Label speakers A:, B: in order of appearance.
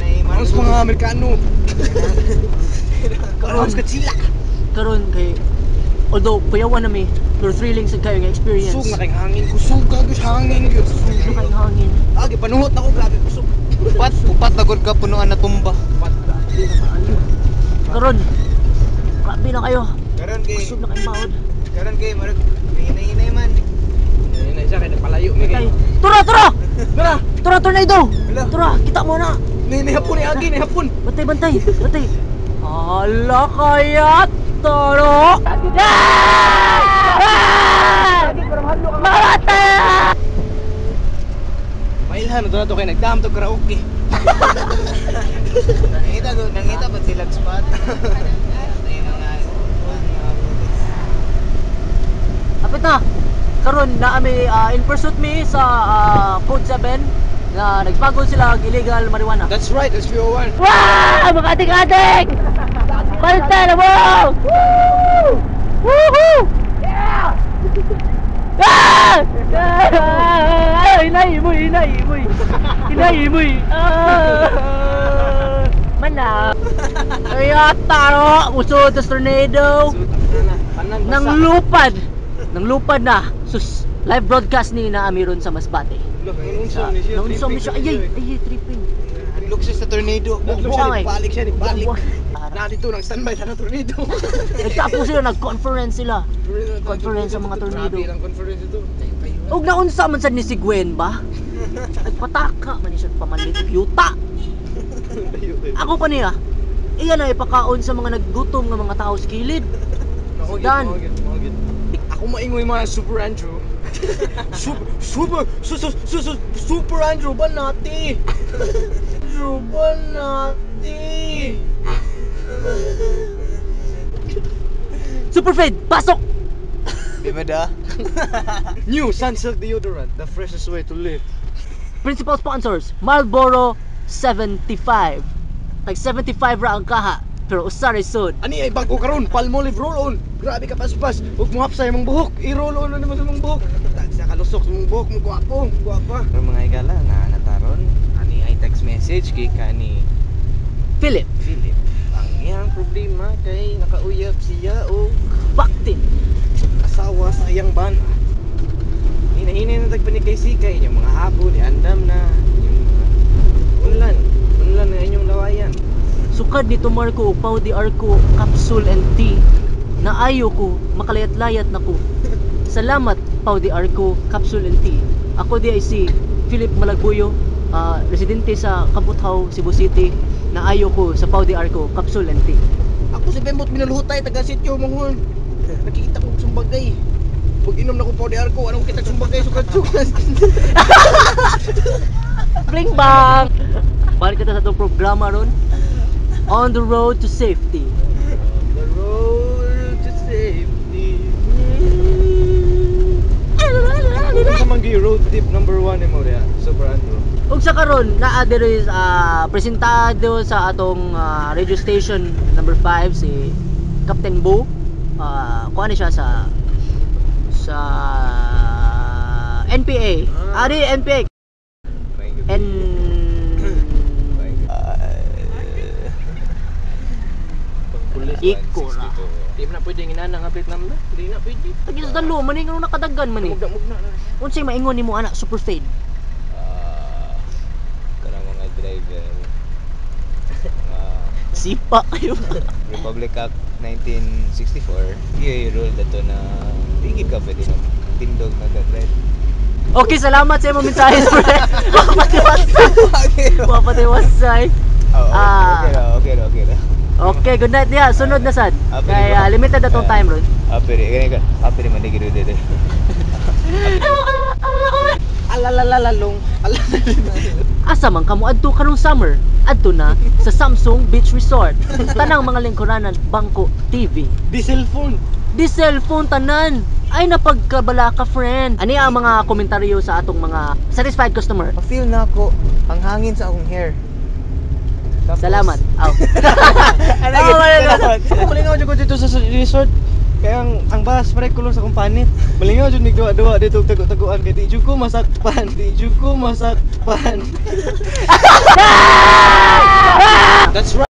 A: Ang mga Amerikano. Karon ka sila.
B: Karon kay although payawan na mi, pero thrilling sa kayo nga experience.
A: Sug na kay hangin, kusog gagos hangin gyud.
B: Sug na kay hangin.
A: Agi panuhot na ko grabe kusog. Upat na gud ka punuan na tumba.
B: Karon grabe na kayo.
A: Karon kay
B: Kusog na kay maod.
A: Karon kay marag hinay-hinay man. Hinay siya kay nagpalayo mi kay.
B: Tura!
A: Tara.
B: Tura tornado!
A: Wala.
B: Tura, kita mo na.
A: Ni hapon ni agi ni hapon.
B: Bantay. Hala kaya toro. Marata!
A: Mailhan to kay nagdam to karaoke. Nangita pa sila spot.
B: Apit na. Karon na ami in pursuit mi sa Code 7 na nagpagod sila og illegal marijuana.
A: That's right, it's 301.
B: Wow! Mga adik-adik! Balta na mo! Woo! Woohoo! Yeah! Ah! Inay imoy! Mana? Kaya taro! Usod sa tornado! Nang lupad na! Sus! Live broadcast ni na amiron sa Masbate. Naunsom ni siya. Ay, tripping.
A: Luksis sa tornado. Balik siya. Narito nang standby sa tornado.
B: Nagtapos sila, nag-conference sila. Conference sa mga tornado.
A: Grabe ang conference ito.
B: Huwag naunsa man sa ni si Gwen ba? Nagpataka man siya pamalit. Yuta! Ako pa niya. Iyan na ipakaon sa mga naggutom ng mga tao sa kilid. Dan.
A: Ako maingoy mga Super Andrew. Super Andrew ba nati? Andrew ba nati?
B: Super Fade, pasok!
A: Bimeda. New Sunsilk deodorant, the freshest way to live.
B: Principal sponsors, Marlboro 75. Like 75 ra ang kaha, pero usari sud.
A: Ani ay bago karon, Palmolive roll-on. Grabe ka paspas. Huwag mo hapsay mong buhok. I-roll-on na naman sa mong buhok. Sa kalusok sa mong buhok, mong guwapa. Pero mga igala na nataron, ani ay text message kay kani
B: Philip,
A: ang iyang problema kay nakauyab siya o
B: baktin.
A: asawa sa iyang bana. Hinahinay na tagpanik kay Sikay, yung mga hapon, andam na, yung mga unlan na inyong lawayan.
B: Sukad nito Marco, Pau di Arco, Capsule and Tea. Naayo ko, makalayat-layat na ko. Salamat Pau di Arco, Capsule and Tea. Ako di ay si Philip Malagbuyo, residente sa Kabuthaw, Cebu City. Naayo ko sa Pau di Arco, Capsule and Tea.
A: Ako si Bembot Minuluhutay, taga Sitio Manghon. Nakikita ko sumbagay. Pag inom na ko Pau di Arco, anong kita sumbagay, sukat-sukat.
B: Bling bang! Balik kita sa itong programa ron. On the road to safety.
A: The road to safety. Ano sa manggi road tip number 1 mo rin, Super Andrew?
B: Ug sa karon naa diri presentado sa atong radio station number 5 si Captain Bo. Kuan siya sa NPA. Ari NPA. Iko ra.
A: Di na pwedeng inanang update naman na. Di na pwede.
B: Tagi sa dalo man ni nakadaggan man ni.
A: Mugna na.
B: Unsay maingon nimo anak Super Fade?
C: Karang mga driver.
B: Sipa kayo.
C: Republic Act 1964, iya rule dato na higit ka pwede na tindog nag-drive.
B: Okay, salamat sa imong mensahe, Super. Wapatiwasay.
C: Okay ra.
B: Okay, good night niya. Sunod na sad. Kaya limited na tong time ron.
C: Apiri man digiro dito.
A: Alalalalong.
B: Asa man kamo adto karong summer? Adto na sa Samsung Beach Resort. Tanang mga lingkuranan, Bangko TV.
A: Diesel phone
B: tanan. Ay napagkabala ka, friend. Ani ang mga komentaryo sa atong mga satisfied customer?
A: Ma-feel na ako ang hangin sa akong hair. Tapos,
B: Salamat. Aw.
A: Malingaw dyan ko dito sa resort. Kaya ang bus pare kulong sa kumpanit. Malingaw dyan nigduwa-duwa dito tagu-taguan. Kaya di dyan ko masakpan. That's